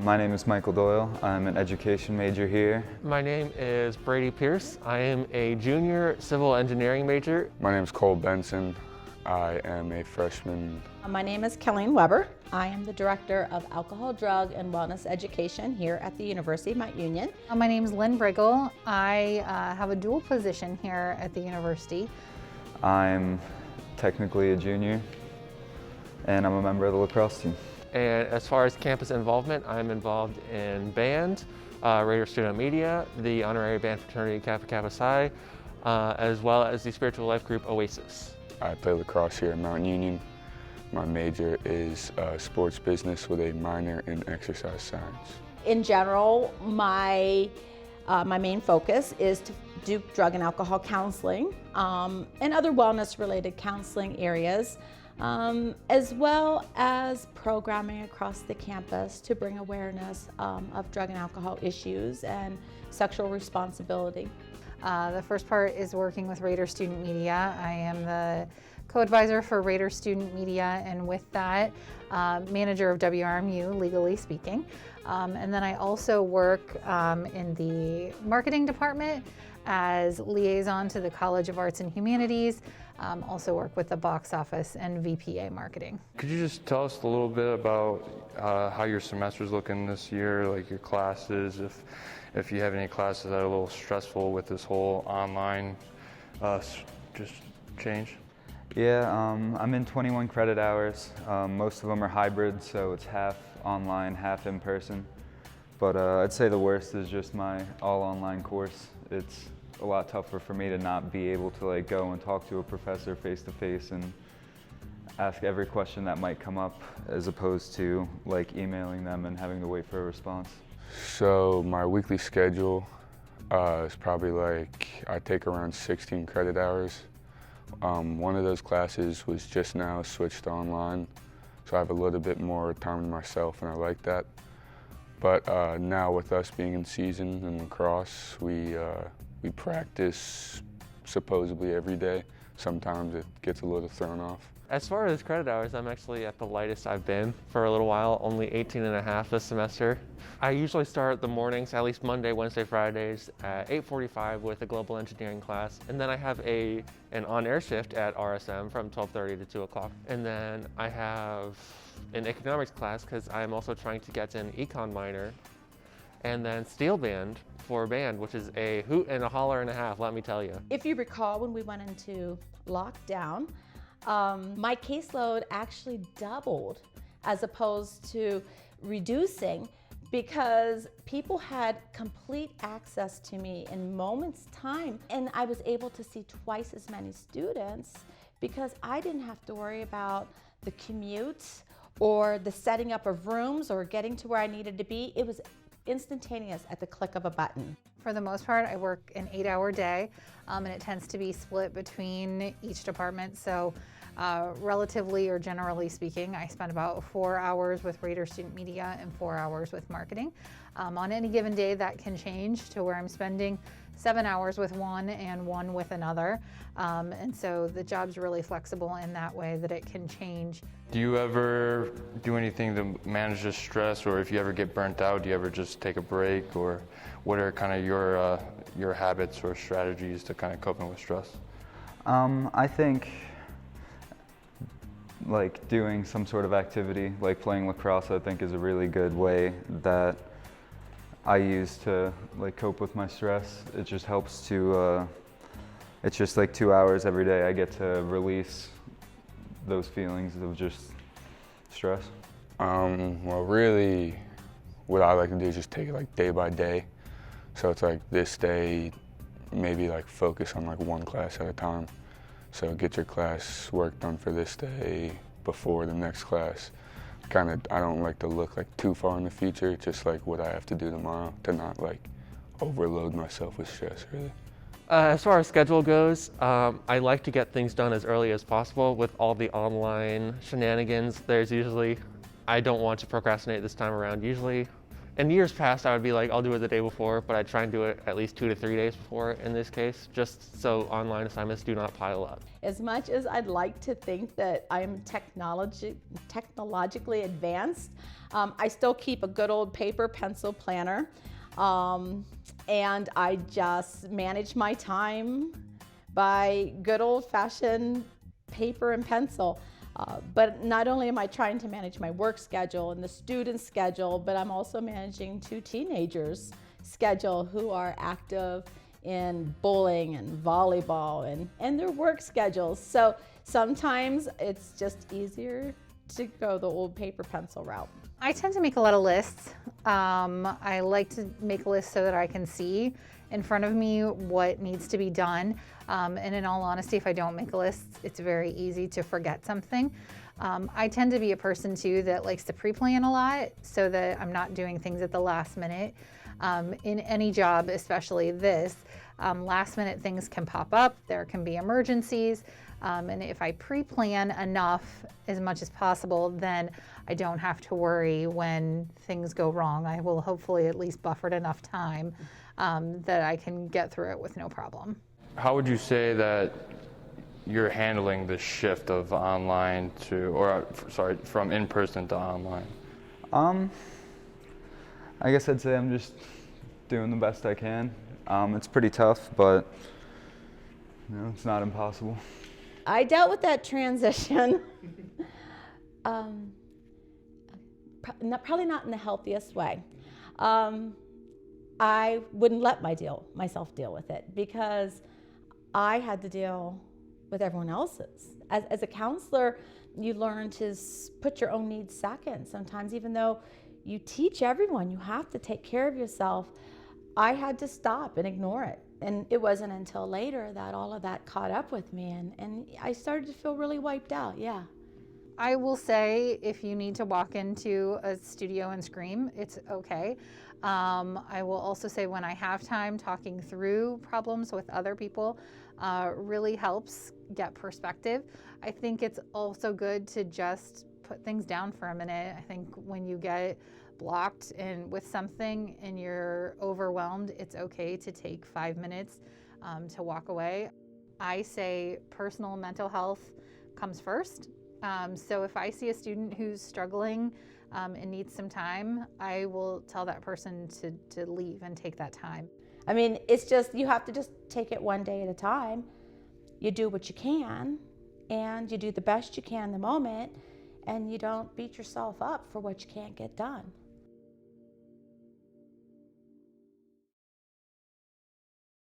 My name is Michael Doyle. I'm an education major here. My name is Brady Pierce. I am a junior civil engineering major. My name is Cole Benson. I am a freshman. My name is Colleen Weber. I am the Director of Alcohol, Drug, and Wellness Education here at the University of Mount Union. My name is Lynn Briggle. I have a dual position here at the university. I'm technically a junior, and I'm a member of the lacrosse team. And as far as campus involvement, I'm involved in band, Raider Student Media, the honorary band fraternity Kappa Kappa Psi, as well as the spiritual life group Oasis. I play lacrosse here at Mount Union. My major is sports business with a minor in exercise science. In general, my main focus is to do drug and alcohol counseling and other wellness-related counseling areas, as well as programming across the campus to bring awareness of drug and alcohol issues and sexual responsibility. The first part is working with Raider Student Media. I am the co-advisor for Raider Student Media, and with that, manager of WRMU, legally speaking. And then I also work in the marketing department as liaison to the College of Arts and Humanities. Also work with the box office and VPA marketing. Could you just tell us a little bit about how your semester's looking this year, like your classes, if you have any classes that are a little stressful with this whole online just change? Yeah, I'm in 21 credit hours. Most of them are hybrid, so it's half online, half in person. But I'd say the worst is just my all online course. It's a lot tougher for me to not be able to go and talk to a professor face to face and ask every question that might come up, as opposed to emailing them and having to wait for a response. So my weekly schedule is probably I take around 16 credit hours. One of those classes was just now switched to online, so I have a little bit more time to myself, and I like that. But now with us being in season in lacrosse, we practice supposedly every day. Sometimes it gets a little thrown off. As far as credit hours, I'm actually at the lightest I've been for a little while, only 18 and a half this semester. I usually start the mornings, at least Monday, Wednesday, Fridays, at 8:45 with a global engineering class. And then I have an on-air shift at RSM from 12:30 to 2 o'clock. And then I have an economics class because I'm also trying to get an econ minor. And then steel band for band, which is a hoot and a holler and a half, let me tell you. If you recall, when we went into lockdown, my caseload actually doubled as opposed to reducing, because people had complete access to me in moments time, and I was able to see twice as many students because I didn't have to worry about the commute or the setting up of rooms or getting to where I needed to be. It was instantaneous at the click of a button. For the most part, I work an 8-hour day, and it tends to be split between each department. So relatively or generally speaking, I spend about 4 hours with Raider Student Media and 4 hours with marketing. On any given day, that can change to where I'm spending 7 hours with one and 1 with another. And so the job's really flexible in that way that it can change. Do you ever do anything to manage the stress, or if you ever get burnt out, do you ever just take a break, or what are kind of your habits or strategies to kind of coping with stress? I think doing some sort of activity, like playing lacrosse, I think is a really good way that I use to cope with my stress. It just helps to, it's just 2 hours every day I get to release those feelings of just stress. Well, really, what I like to do is just take it day by day. So it's this day, maybe focus on one class at a time. So get your class work done for this day before the next class. I don't like to look too far in the future, just what I have to do tomorrow to not overload myself with stress, really. As far as schedule goes, I like to get things done as early as possible. With all the online shenanigans, I don't want to procrastinate this time around. Usually In years past, I would be like, I'll do it the day before, but I try and do it at least 2 to 3 days before in this case, just so online assignments do not pile up. As much as I'd like to think that I'm technologically advanced, I still keep a good old paper pencil planner, and I just manage my time by good old-fashioned paper and pencil. But not only am I trying to manage my work schedule and the student schedule, but I'm also managing 2 teenagers' schedule who are active in bowling and volleyball and their work schedules. So sometimes it's just easier to go the old paper pencil route. I tend to make a lot of lists. I like to make lists so that I can see in front of me what needs to be done. And in all honesty, if I don't make a list, it's very easy to forget something. I tend to be a person too that likes to pre-plan a lot so that I'm not doing things at the last minute. In any job, especially this, last minute things can pop up, there can be emergencies. And if I pre-plan enough as much as possible, then I don't have to worry when things go wrong. I will hopefully at least buffer enough time that I can get through it with no problem. How would you say that you're handling the shift of online to, or sorry, from in-person to online? I guess I'd say I'm just doing the best I can. It's pretty tough, but it's not impossible. I dealt with that transition, probably not in the healthiest way. I wouldn't let myself deal with it because I had to deal with everyone else's. As a counselor, you learn to put your own needs second. Sometimes even though you teach everyone, you have to take care of yourself. I had to stop and ignore it. And it wasn't until later that all of that caught up with me and I started to feel really wiped out, yeah. I will say if you need to walk into a studio and scream, it's okay. I will also say when I have time, talking through problems with other people really helps get perspective. I think it's also good to just put things down for a minute. I think when you get blocked and with something and you're overwhelmed, it's okay to take 5 minutes to walk away. I say personal mental health comes first. So if I see a student who's struggling and needs some time, I will tell that person to leave and take that time. I mean, it's just, you have to just take it one day at a time. You do what you can and you do the best you can in the moment and you don't beat yourself up for what you can't get done.